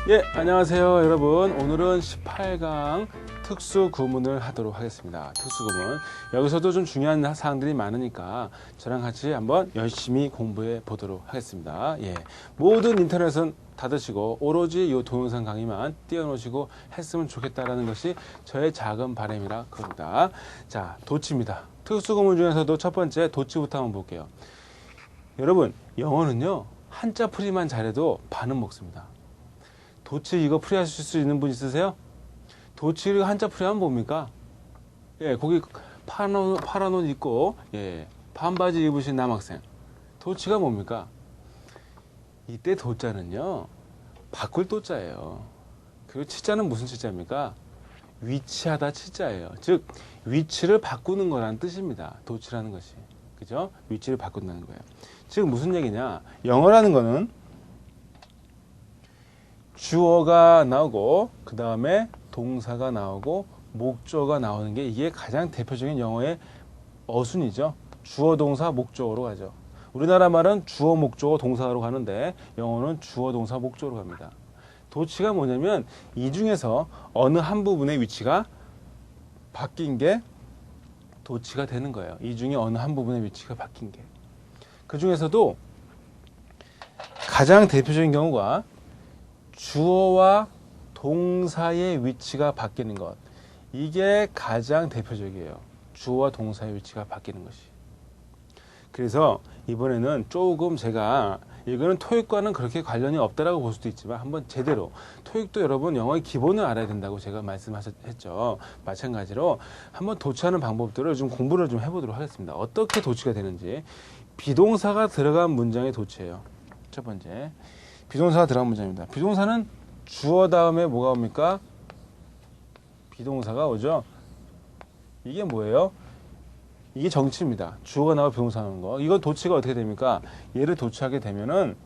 예, 안녕하세요 여러분. 오늘은 18강 특수 구문을 하도록 하겠습니다. 특수 구문. 여기서도 좀 중요한 사항들이 많으니까 저랑 같이 한번 열심히 공부해 보도록 하겠습니다. 예, 모든 인터넷은 닫으시고 오로지 이 동영상 강의만 띄워놓으시고 했으면 좋겠다라는 것이 저의 작은 바람이라 그럽니다. 자, 도치입니다. 특수 구문 중에서도 첫 번째 도치부터 한번 볼게요. 여러분, 영어는요 한자 풀이만 잘해도 반은 먹습니다. 도치 이거 풀이하실 수 있는 분 있으세요? 도치 한자 풀이하면 뭡니까? 예, 거기 파란 옷 입고 예, 반바지 입으신 남학생. 도치가 뭡니까? 이때 도자는요 바꿀 도자예요. 그리고 치자는 무슨 치자입니까? 위치하다 치자예요. 즉 위치를 바꾸는 거라는 뜻입니다. 도치라는 것이. 그죠? 위치를 바꾼다는 거예요. 즉 무슨 얘기냐? 영어라는 거는 주어가 나오고 그 다음에 동사가 나오고 목적어가 나오는 게 이게 가장 대표적인 영어의 어순이죠. 주어 동사 목적어로 가죠. 우리나라 말은 주어 목적어 동사로 가는데 영어는 주어 동사 목적어로 갑니다. 도치가 뭐냐면 이 중에서 어느 한 부분의 위치가 바뀐 게 도치가 되는 거예요. 이 중에 어느 한 부분의 위치가 바뀐 게. 그 중에서도 가장 대표적인 경우가 주어와 동사의 위치가 바뀌는 것. 이게 가장 대표적이에요. 주어와 동사의 위치가 바뀌는 것이. 그래서 이번에는 조금 제가 이거는 토익과는 그렇게 관련이 없다라고 볼 수도 있지만 한번 제대로 토익도 여러분 영어의 기본을 알아야 된다고 제가 말씀했죠. 마찬가지로 한번 도치하는 방법들을 좀 공부를 좀 해보도록 하겠습니다. 어떻게 도치가 되는지. 비동사가 들어간 문장의 도치예요. 첫 번째. 비동사가 들어간 문장입니다. 비동사는 주어 다음에 뭐가 옵니까? 비동사가 오죠. 이게 뭐예요? 이게 정치입니다. 주어가 나와 비동사 나오는 거. 이건 도치가 어떻게 됩니까? 얘를 도치하게 되면은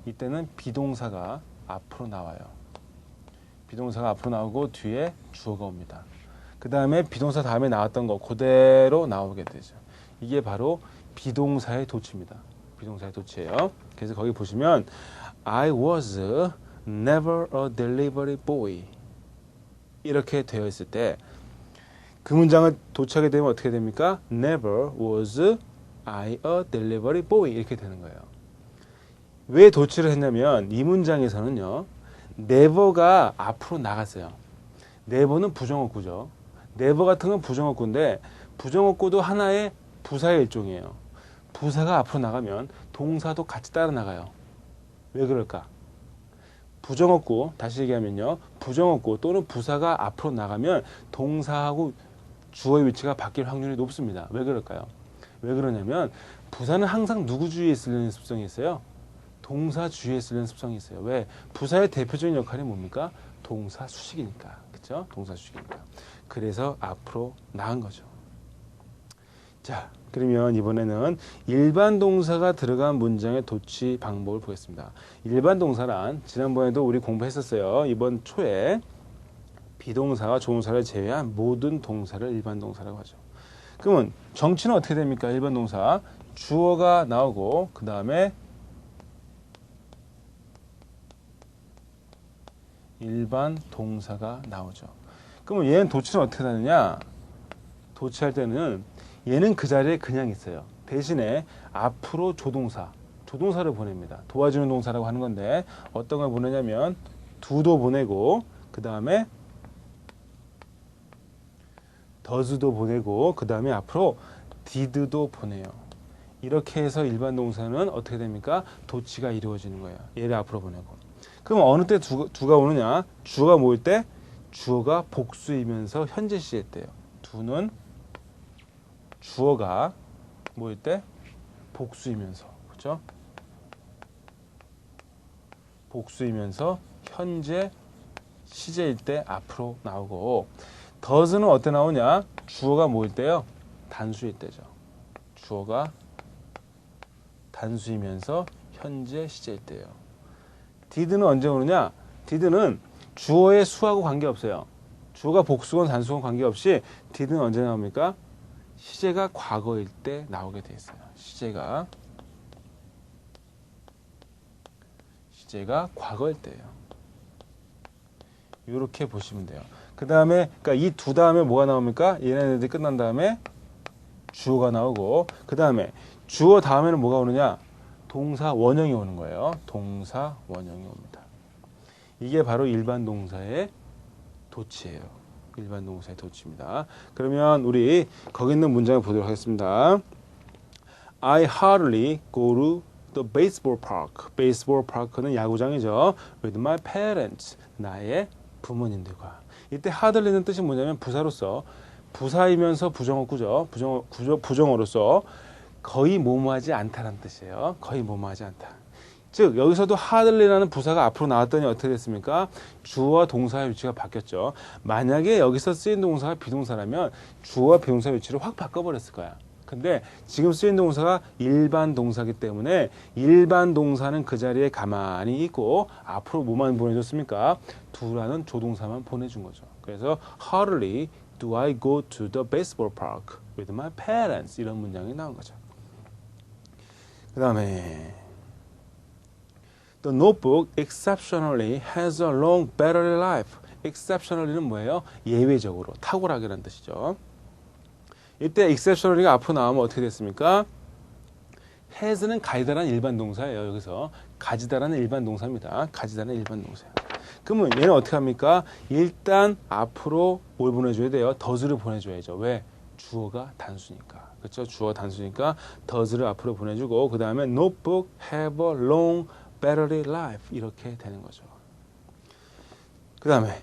이때는 비동사가 앞으로 나와요. 비동사가 앞으로 나오고 뒤에 주어가 옵니다. 그 다음에 비동사 다음에 나왔던 거 그대로 나오게 되죠. 이게 바로 비동사의 도치입니다. 비동사의 도치예요. 그래서 거기 보시면 I was never a delivery boy 이렇게 되어 있을 때 그 문장을 도치하게 되면 어떻게 됩니까? Never was I a delivery boy 이렇게 되는 거예요. 왜 도치를 했냐면 이 문장에서는요 never가 앞으로 나갔어요. never는 부정어구죠. never 같은 건 부정어구인데 부정어구도 하나의 부사의 일종이에요. 부사가 앞으로 나가면 동사도 같이 따라 나가요. 왜 그럴까? 부정어구, 다시 얘기하면요. 부정어구 또는 부사가 앞으로 나가면 동사하고 주어의 위치가 바뀔 확률이 높습니다. 왜 그럴까요? 왜 그러냐면 부사는 항상 누구 주위에 쓰려는 습성이 있어요? 동사 주위에 쓰려는 습성이 있어요. 왜? 부사의 대표적인 역할이 뭡니까? 동사 수식이니까. 그렇죠? 동사 수식이니까. 그래서 앞으로 나간 거죠. 자, 그러면 이번에는 일반 동사가 들어간 문장의 도치 방법을 보겠습니다. 일반 동사란 지난번에도 우리 공부했었어요. 이번 초에 비동사와 조동사를 제외한 모든 동사를 일반 동사라고 하죠. 그러면 정치는 어떻게 됩니까? 일반 동사 주어가 나오고 그 다음에 일반 동사가 나오죠. 그러면 얘는 도치는 어떻게 되느냐? 도치할 때는 얘는 그 자리에 그냥 있어요. 대신에 앞으로 조동사를 보냅니다. 도와주는 동사라고 하는 건데 어떤 걸 보내냐면 do도 보내고 그 다음에 does도 보내고 그 다음에 앞으로 did도 보내요. 이렇게 해서 일반 동사는 어떻게 됩니까? 도치가 이루어지는 거예요. 얘를 앞으로 보내고. 그럼 어느 때 두가 오느냐? 주어가 모일 때 주어가 복수이면서 현재 시제 때요. do는 주어가 모일 때 복수이면서 그렇죠? 복수이면서 현재 시제일 때 앞으로 나오고 does는 어때 나오냐? 주어가 모일 때요. 단수일 때죠. 주어가 단수이면서 현재 시제일 때예요. did는 언제 오느냐? did는 주어의 수하고 관계없어요. 주어가 복수건 단수건 관계없이 did는 언제 나옵니까? 시제가 과거일 때 나오게 돼 있어요. 시제가 과거일 때예요. 이렇게 보시면 돼요. 그 다음에 그러니까 이 두 다음에 뭐가 나옵니까? 얘네들이 끝난 다음에 주어가 나오고 그 다음에 주어 다음에는 뭐가 오느냐? 동사 원형이 오는 거예요. 동사 원형이 옵니다. 이게 바로 일반 동사의 도치예요. 일반 동사의 도치입니다. 그러면 우리 거기 있는 문장을 보도록 하겠습니다. I hardly go to the baseball park. baseball park는 야구장이죠. with my parents. 나의 부모님들과. 이때 hardly는 뜻이 뭐냐면 부사로서 부사이면서 부정어구죠. 부정어로서 거의 뭐뭐하지 않다라는 뜻이에요. 거의 뭐뭐하지 않다. 즉 여기서도 hardly라는 부사가 앞으로 나왔더니 어떻게 됐습니까? 주어와 동사의 위치가 바뀌었죠. 만약에 여기서 쓰인 동사가 비동사라면 주어와 비동사 위치를 확 바꿔버렸을 거야. 근데 지금 쓰인 동사가 일반 동사기 때문에 일반 동사는 그 자리에 가만히 있고 앞으로 뭐만 보내줬습니까? do라는 조동사만 보내준 거죠. 그래서 hardly do I go to the baseball park with my parents 이런 문장이 나온 거죠. 그 다음에 The notebook exceptionally has a long battery life. exceptionally는 뭐예요? 예외적으로, 탁월하게라는 뜻이죠. 이때 exceptionally가 앞으로 나오면 어떻게 됐습니까? has는 가지다라는 일반 동사예요. 여기서 가지다라는 일반 동사입니다. 가지다라는 일반 동사예요. 그러면 얘는 어떻게 합니까? 일단 앞으로 뭘 보내줘야 돼요? does를 보내줘야죠. 왜? 주어가 단수니까. 그렇죠? 주어가 단수니까 does를 앞으로 보내주고 그 다음에 notebook have a long battery life 이렇게 되는 거죠. 그 다음에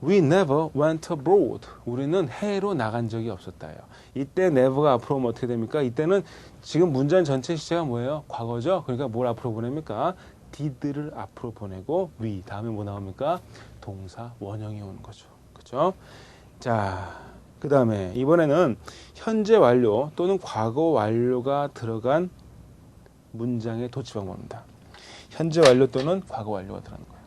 We never went abroad. 우리는 해외로 나간 적이 없었다요. 이때 never가 앞으로 오면 어떻게 됩니까? 이때는 지금 문장 전체 시제가 뭐예요? 과거죠? 그러니까 뭘 앞으로 보냅니까? did를 앞으로 보내고 we 다음에 뭐 나옵니까? 동사 원형이 오는 거죠. 그렇죠? 자, 그 다음에 이번에는 현재 완료 또는 과거 완료가 들어간 문장의 도치 방법입니다. 현재 완료 또는 과거 완료가 들어가는 거예요.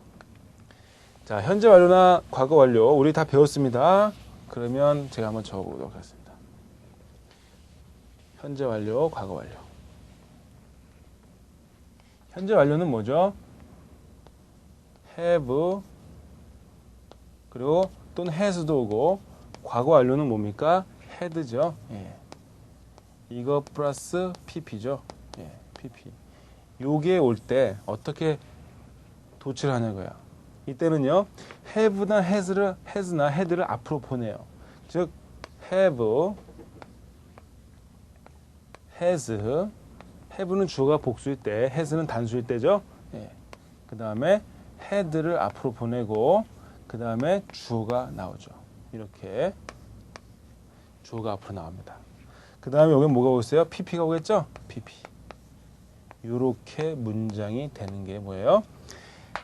자, 현재 완료나 과거 완료 우리 다 배웠습니다. 그러면 제가 한번 적어보도록 하겠습니다. 현재 완료, 과거 완료. 현재 완료는 뭐죠? have 그리고 또는 has도 오고 과거 완료는 뭡니까? had죠. 예. 이거 플러스 pp죠. 예, pp. 요게 올 때 어떻게 도치를 하냐고요. 이때는요, have나 has나 had를 앞으로 보내요. 즉, have, has, have는 주어가 복수일 때, has는 단수일 때죠. 예. 그 다음에 had를 앞으로 보내고, 그 다음에 주어가 나오죠. 이렇게 주어가 앞으로 나옵니다. 그 다음에 여기 뭐가 오겠어요? pp가 오겠죠? pp. 이렇게 문장이 되는 게 뭐예요?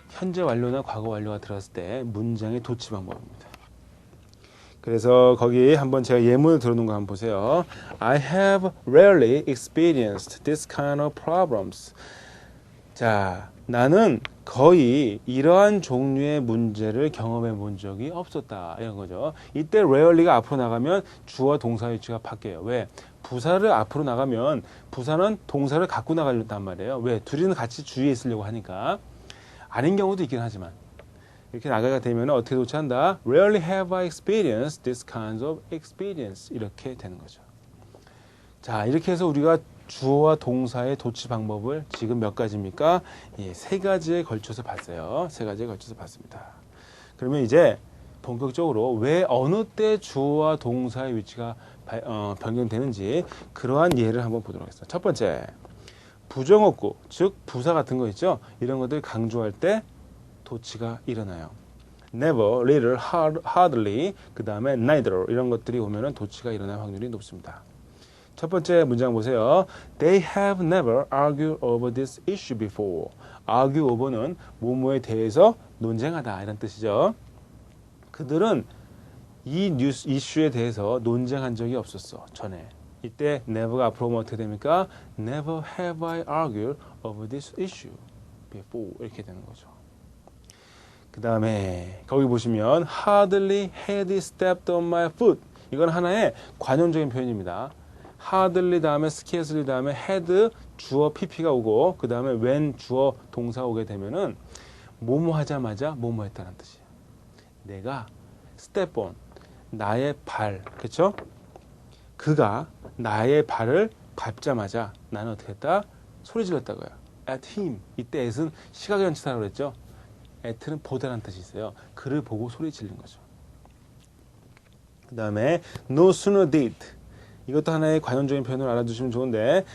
현재 완료나 과거 완료가 들어갔을 때 문장의 도치 방법입니다. 그래서 거기 한번 제가 예문을 들어놓은 거 한번 보세요. I have rarely experienced this kind of problems. 자, 나는 거의 이러한 종류의 문제를 경험해 본 적이 없었다. 이런 거죠. 이때 rarely가 앞으로 나가면 주어 동사 위치가 바뀌어요. 왜? 부사를 앞으로 나가면 부사는 동사를 갖고 나가려단 말이에요. 왜? 둘이는 같이 주위에 있으려고 하니까. 아닌 경우도 있긴 하지만 이렇게 나가게 되면 어떻게 도치한다? Rarely have I experienced this kind of experience. 이렇게 되는 거죠. 자, 이렇게 해서 우리가 주어와 동사의 도치 방법을 지금 몇 가지입니까? 예, 세 가지에 걸쳐서 봤어요. 세 가지에 걸쳐서 봤습니다. 그러면 이제 본격적으로 왜 어느 때 주어와 동사의 위치가 변경되는지 그러한 예를 한번 보도록 하겠습니다. 첫 번째, 부정어구, 즉 부사 같은 거 있죠? 이런 것들 강조할 때 도치가 일어나요. never, little, hardly, 그 다음에 neither 이런 것들이 오면은 도치가 일어날 확률이 높습니다. 첫 번째 문장 보세요. They have never argued over this issue before. argue over는 뭐뭐에 대해서 논쟁하다 이런 뜻이죠. 그들은 이 뉴스 이슈에 대해서 논쟁한 적이 없었어 전에. 이때 never가 앞으로 오면 어떻게 됩니까? Never have I argued over this issue before 이렇게 되는 거죠. 그 다음에 거기 보시면 hardly had he stepped on my foot. 이건 하나의 관용적인 표현입니다. hardly 다음에 scarcely 다음에 had 주어 pp가 오고 그 다음에 when 주어 동사 오게 되면은 뭐뭐 하자마자 뭐뭐 했다는 뜻이에요. 내가 step on, 나의 발, 그쵸? 그가 나의 발을 밟자마자 나는 어떻게 했다? 소리 질렀다고요. at him. 이때 at은 시각연치사라고 그랬죠. at는 보다라는 뜻이 있어요. 그를 보고 소리 지른 거죠. 그 다음에 no sooner did. 이것도 하나의 관용적인 표현을 알아두시면 좋은데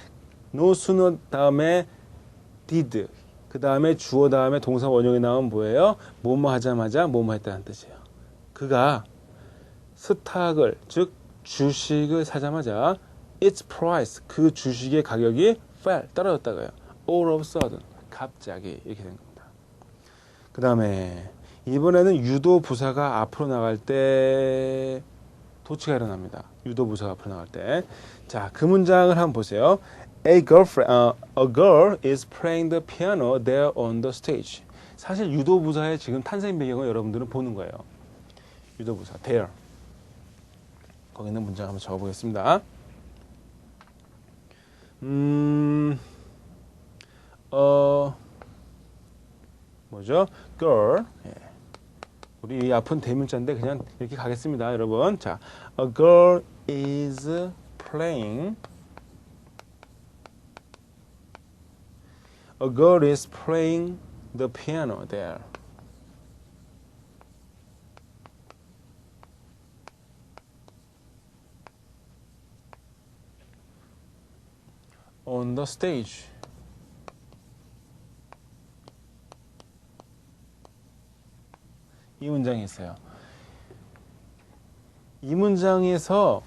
no sooner 다음에 did. 그 다음에 주어 다음에 동사 원형이 나오면 뭐예요? 뭐뭐 하자마자 뭐뭐 했다는 뜻이에요. 그가 스탁을, 즉 주식을 사자마자 its price, 그 주식의 가격이 fell, 떨어졌다고요. all of a sudden, 갑자기 이렇게 된 겁니다. 그 다음에 이번에는 유도 부사가 앞으로 나갈 때 도치가 일어납니다. 유도 부사가 앞으로 나갈 때. 자, 그 문장을 한번 보세요. A girl is playing the piano there on the stage. 사실 유도 부사의 지금 탄생 배경을 여러분들은 보는 거예요. 유도 부사 there. 거기 있는 문장 한번 적어보겠습니다. 뭐죠? girl. 예. 우리 이 앞은 대문자인데 그냥 이렇게 가겠습니다, 여러분. 자, a girl is playing. A girl is playing the piano there. On the stage. 이 문장이 있어요. 이 문장에서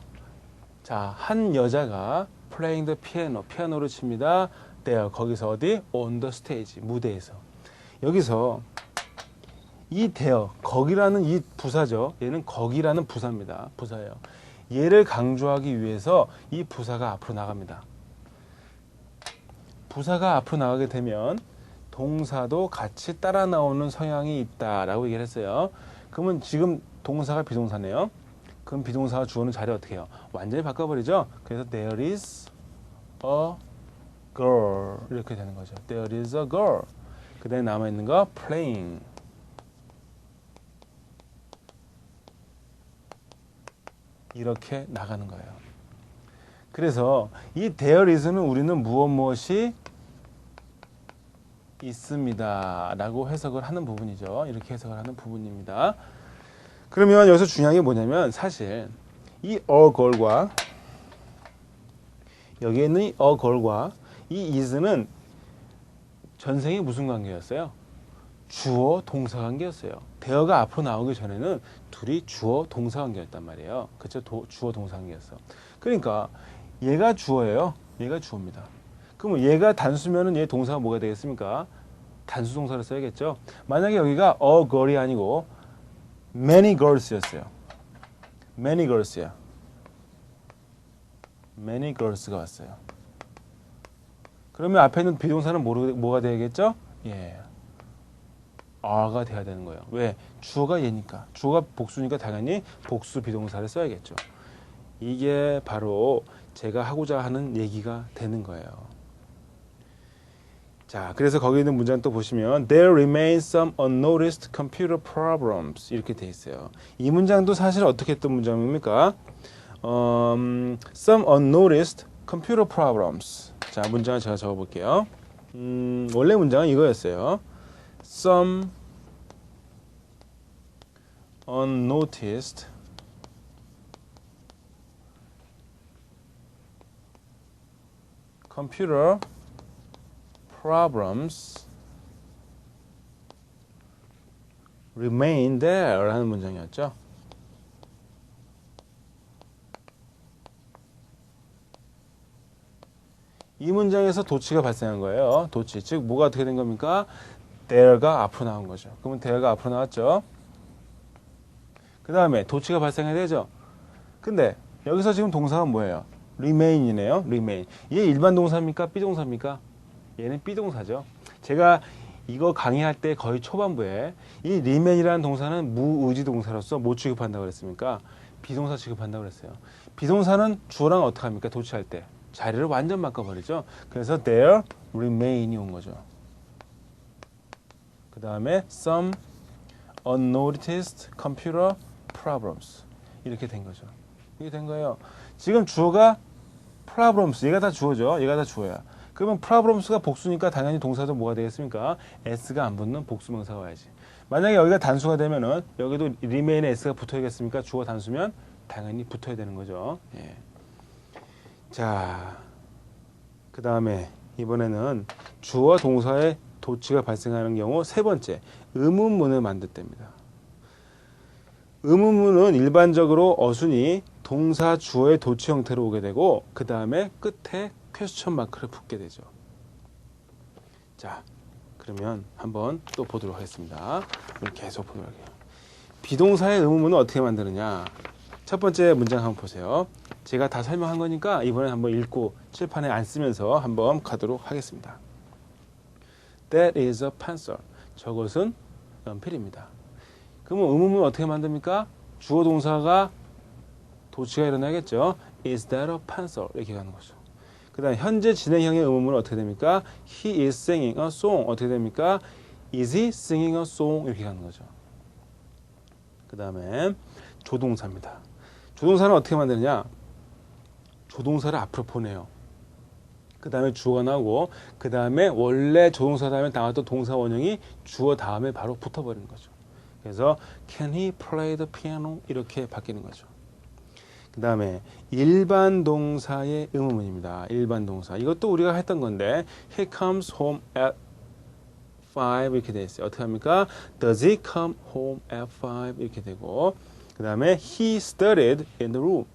자, 한 여자가 playing the piano, 피아노를 칩니다. there, 거기서 어디? on the stage, 무대에서. 여기서 이 there, 거기라는 이 부사죠. 얘는 거기라는 부사입니다. 부사예요. 얘를 강조하기 위해서 이 부사가 앞으로 나갑니다. 부사가 앞으로 나가게 되면 동사도 같이 따라 나오는 성향이 있다라고 얘기를 했어요. 그러면 지금 동사가 비동사네요. 그럼 비동사와 주어는 자리 어떻게 해요? 완전히 바꿔버리죠. 그래서 there is a girl 이렇게 되는 거죠. There is a girl. 그 다음에 남아있는 거 playing. 이렇게 나가는 거예요. 그래서 이 there is는 우리는 무엇이 있습니다 라고 해석을 하는 부분이죠. 이렇게 해석을 하는 부분입니다. 그러면 여기서 중요한 게 뭐냐면 사실 이 a girl과 여기에 있는 이 a girl과 이 is는 전생이 무슨 관계였어요? 주어 동사 관계였어요. there가 앞으로 나오기 전에는 둘이 주어 동사 관계였단 말이에요. 그쵸? 주어 동사 관계였어. 그러니까 얘가 주어예요. 얘가 주어입니다. 그럼 얘가 단수면은 얘 동사가 뭐가 되겠습니까? 단수 동사를 써야겠죠. 만약에 여기가 a girl이 아니고 many girls였어요. many girls야. many girls가 왔어요. 그러면 앞에 있는 비동사는 뭐가 되겠죠? 예, are가 돼야 되는 거예요. 왜? 주어가 얘니까. 주어가 복수니까 당연히 복수 비동사를 써야겠죠. 이게 바로 제가 하고자 하는 얘기가 되는 거예요. 자, 그래서 거기 있는 문장 또 보시면 There remain some unnoticed computer problems 이렇게 돼 있어요. 이 문장도 사실 어떻게 했던 문장입니까? Some unnoticed computer problems. 자, 문장을 제가 적어볼게요. 원래 문장은 이거였어요. Some unnoticed computer problems remain there 라는 문장이었죠. 이 문장에서 도치가 발생한 거예요. 도치, 즉 뭐가 어떻게 된 겁니까? there가 앞으로 나온 거죠. 그러면 there가 앞으로 나왔죠. 그 다음에 도치가 발생해야 되죠. 근데 여기서 지금 동사가 뭐예요? remain이네요. remain. 얘 일반 동사입니까? 비동사입니까? 얘는 비동사죠. 제가 이거 강의할 때 거의 초반부에 이 remain이라는 동사는 무의지 동사로서 뭐 취급한다고 그랬습니까? 비동사 취급한다고 그랬어요. 비동사는 주어랑 어떻게 합니까? 도치할 때 자리를 완전 바꿔버리죠. 그래서 there remain이 온 거죠. 그 다음에 some unnoticed computer problems. 이렇게 된 거죠. 이게 된 거예요. 지금 주어가 problems. 얘가 다 주어죠. 얘가 다 주어야. 그러면 problems가 복수니까 당연히 동사도 뭐가 되겠습니까? s가 안 붙는 복수명사가 와야지. 만약에 여기가 단수가 되면은 여기도 remain에 s가 붙어야겠습니까? 주어 단수면 당연히 붙어야 되는 거죠. 예. 자, 그 다음에 이번에는 주어와 동사의 도치가 발생하는 경우 세 번째, 의문문을 만들 때입니다. 의문문은 일반적으로 어순이 동사 주어의 도치 형태로 오게 되고 그 다음에 끝에 퀘스천 마크를 붙게 되죠. 자, 그러면 한번 또 보도록 하겠습니다. 오늘 계속 보도록 할게요. 비동사의 의문문은 어떻게 만드느냐. 첫 번째 문장 한번 보세요. 제가 다 설명한 거니까 이번에 한번 읽고 칠판에 안 쓰면서 한번 가도록 하겠습니다. That is a pencil. 저것은 연필입니다. 그러면 의문문 어떻게 만듭니까? 주어 동사가 도치가 일어나겠죠. Is that a pencil? 이렇게 가는 거죠. 그 다음 현재 진행형의 의문문은 어떻게 됩니까? He is singing a song. 어떻게 됩니까? Is he singing a song? 이렇게 가는 거죠. 그 다음에 조동사입니다. 조동사는 어떻게 만드느냐? 조동사를 앞으로 보내요. 그 다음에 주어가 나오고 그 다음에 원래 조동사 다음에 나왔던 동사 원형이 주어 다음에 바로 붙어버리는 거죠. 그래서 Can he play the piano? 이렇게 바뀌는 거죠. 그 다음에 일반 동사의 의문문입니다. 일반 동사. 이것도 우리가 했던 건데 He comes home at 5 이렇게 되어 있어요. 어떻게 합니까? Does he come home at 5 이렇게 되고 그 다음에 He studied in the room.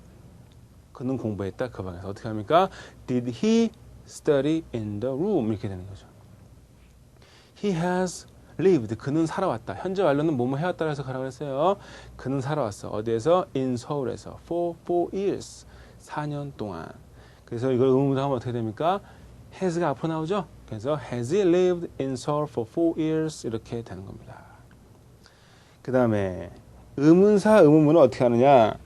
그는 공부했다. 그 방에서. 어떻게 합니까? Did he study in the room? 이렇게 되는 거죠. He has lived. 그는 살아왔다. 현재 완료는 뭐뭐 해왔다고 해서 가라고 했어요. 그는 살아왔어. 어디에서? In 서울에서. For 4 years. 4년 동안. 그래서 이걸 의문문으로 하면 어떻게 됩니까? has가 앞으로 나오죠. 그래서 has he lived in Seoul for 4 years? 이렇게 되는 겁니다. 그 다음에 의문사 의문문은 어떻게 하느냐?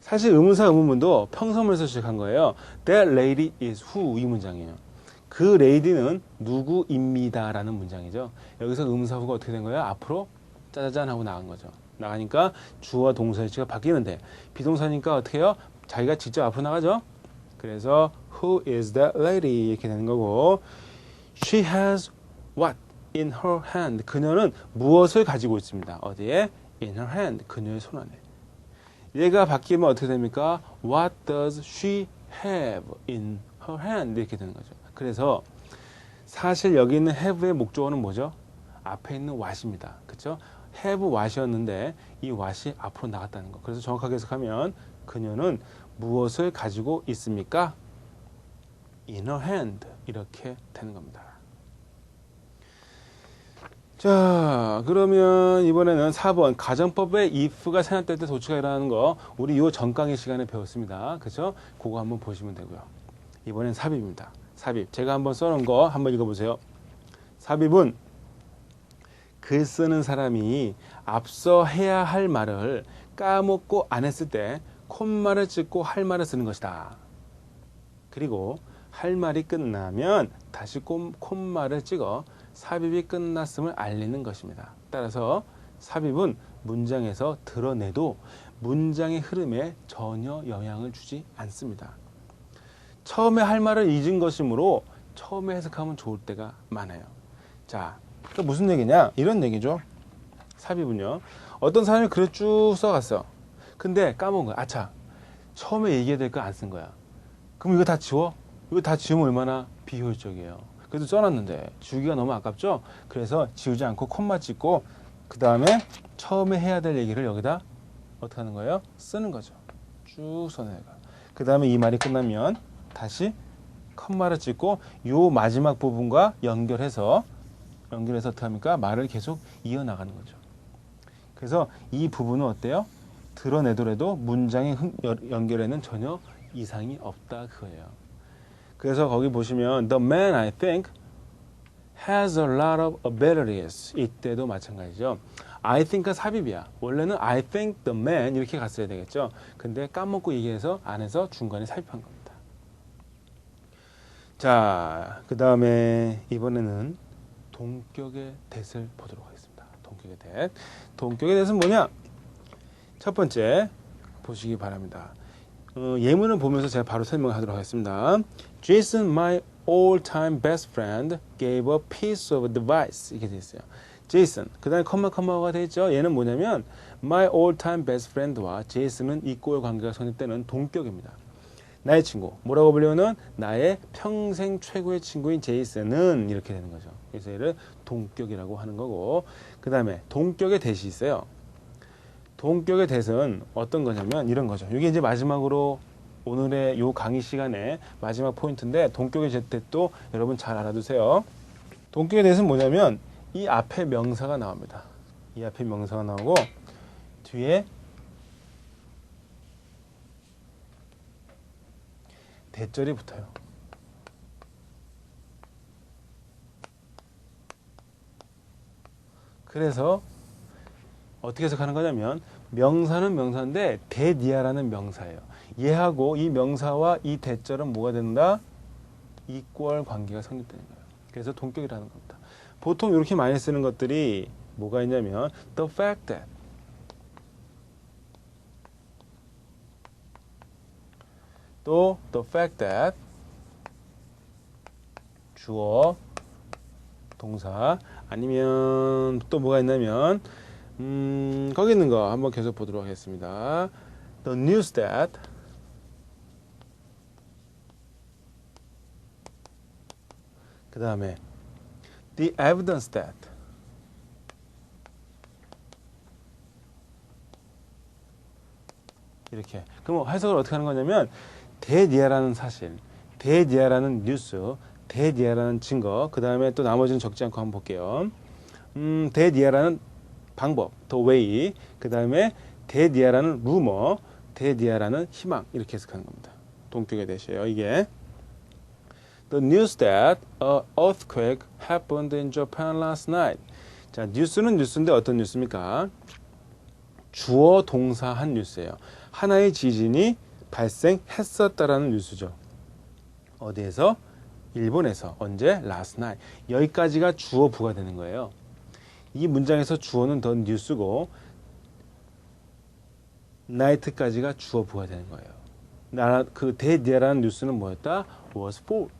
사실 의문사 의문문도 평서문에서 시작한 거예요. That lady is who? 이 문장이에요. 그 레이디는 누구입니다 라는 문장이죠. 여기서 의문사구가 어떻게 된 거예요? 앞으로 짜자잔 하고 나간 거죠. 나가니까 주어와 동사의 위치가 바뀌는데 비동사니까 어떻게 해요? 자기가 직접 앞으로 나가죠. 그래서 Who is that lady? 이렇게 되는 거고 She has what in her hand? 그녀는 무엇을 가지고 있습니다. 어디에? In her hand. 그녀의 손 안에. 얘가 바뀌면 어떻게 됩니까? What does she have in her hand? 이렇게 되는 거죠. 그래서 사실 여기 있는 have의 목적어는 뭐죠? 앞에 있는 what입니다. 그렇죠? have what이었는데 이 what이 앞으로 나갔다는 거. 그래서 정확하게 해석하면 그녀는 무엇을 가지고 있습니까? In her hand. 이렇게 되는 겁니다. 자, 그러면 이번에는 4번 가정법에 if가 생략될 때 도치가 일어나는 거 우리 요 전강의 시간에 배웠습니다. 그렇죠? 그거 한번 보시면 되고요. 이번엔 삽입입니다. 삽입. 제가 한번 써놓은 거 한번 읽어보세요. 삽입은 글 쓰는 사람이 앞서 해야 할 말을 까먹고 안 했을 때 콤마를 찍고 할 말을 쓰는 것이다. 그리고 할 말이 끝나면 다시 콤마를 찍어 삽입이 끝났음을 알리는 것입니다. 따라서 삽입은 문장에서 드러내도 문장의 흐름에 전혀 영향을 주지 않습니다. 처음에 할 말을 잊은 것이므로 처음에 해석하면 좋을 때가 많아요. 자, 또 무슨 얘기냐? 이런 얘기죠. 삽입은요. 어떤 사람이 글을 쭉 써갔어. 근데 까먹은 거야. 아차, 처음에 얘기해야 될 거 안 쓴 거야. 그럼 이거 다 지워? 이거 다 지우면 얼마나 비효율적이에요. 그래도 써놨는데 지우기가 너무 아깝죠? 그래서 지우지 않고 콤마 찍고 그 다음에 처음에 해야 될 얘기를 여기다 어떻게 하는 거예요? 쓰는 거죠. 쭉 써내가. 그 다음에 이 말이 끝나면 다시 콤마를 찍고 요 마지막 부분과 연결해서 어떻게 합니까? 말을 계속 이어나가는 거죠. 그래서 이 부분은 어때요? 드러내더라도 문장의 연결에는 전혀 이상이 없다 그거예요. 그래서 거기 보시면 The man I think has a lot of abilities. 이때도 마찬가지죠. I think가 삽입이야. 원래는 I think the man 이렇게 갔어야 되겠죠. 근데 까먹고 얘기해서 안에서 중간에 삽입한 겁니다. 자, 그 다음에 이번에는 동격의 대을 보도록 하겠습니다. 동격의 동격의 대. 동격의 대는 뭐냐? 첫 번째 보시기 바랍니다. 예문을 보면서 제가 바로 설명하도록 하겠습니다. Jason, my all-time best friend, gave a piece of advice. 이렇게 되어 있어요. 제이슨, 그 다음에 컴마가 되어 있죠. 얘는 뭐냐면 my all-time best friend와 제이슨은 이꼬의 관계가 성립되는 동격입니다. 나의 친구, 뭐라고 불리우는 나의 평생 최고의 친구인 제이슨은 이렇게 되는 거죠. 그래서 얘를 동격이라고 하는 거고, 그 다음에 동격의 대시 있어요. 동격의 대은 어떤 거냐면 이런 거죠. 이게 이제 마지막으로 오늘의 요 강의 시간에 마지막 포인트인데, 동격의 대도 여러분 잘 알아두세요. 동격의 대은 뭐냐면 이 앞에 명사가 나옵니다. 이 앞에 명사가 나오고 뒤에 대절이 붙어요. 그래서 어떻게 해석하는 거냐면 명사는 명사인데 대니아라는 명사예요. 얘하고 이 명사와 이 대절은 뭐가 된다? 이꼴 관계가 성립되는 거예요. 그래서 동격이라는 겁니다. 보통 이렇게 많이 쓰는 것들이 뭐가 있냐면 the fact that, 또 the fact that, 주어, 동사, 아니면 또 뭐가 있냐면 거기 있는 거 한번 계속 보도록 하겠습니다. The news that, 그 다음에 the evidence that, 이렇게. 그럼 해석을 어떻게 하는 거냐면 대니아라는 사실, 대니아라는 뉴스, 대니아라는 증거, 그 다음에 또 나머지는 적지 않고 한번 볼게요. 대니아라는 방법, the way, 그 다음에 대니아라는 루머, 대니아라는 희망, 이렇게 해석하는 겁니다. 동격의 대시예요, 이게. The news that an earthquake happened in Japan last night. 자, 뉴스는 뉴스인데 어떤 뉴스입니까? 주어 동사 한 뉴스예요. 하나의 지진이 발생했었다라는 뉴스죠. 어디에서? 일본에서. 언제? last night. 여기까지가 주어 부가되는 거예요. 이 문장에서 주어는 the news고 night까지가 주어 부가되는 거예요. 그 대니아라는 뉴스는 뭐였다? was false.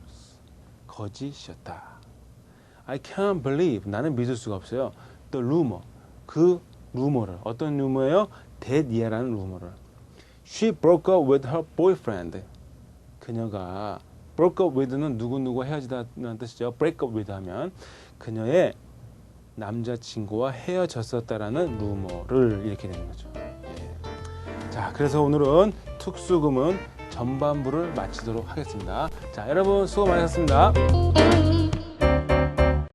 거짓이었다. I can't believe. 나는 믿을 수가 없어요. The rumor. 그 루머를. 어떤 루머예요? 대니아라는 루머를. She broke up with her boyfriend. 그녀가 broke up with는 누구누구 헤어지다는 뜻이죠. break up with 하면 그녀의 남자친구와 헤어졌었다라는 루머를 이렇게 되는 거죠. 예. 자, 그래서 오늘은 특수구문 전반부를 마치도록 하겠습니다. 자, 여러분 수고 많으셨습니다.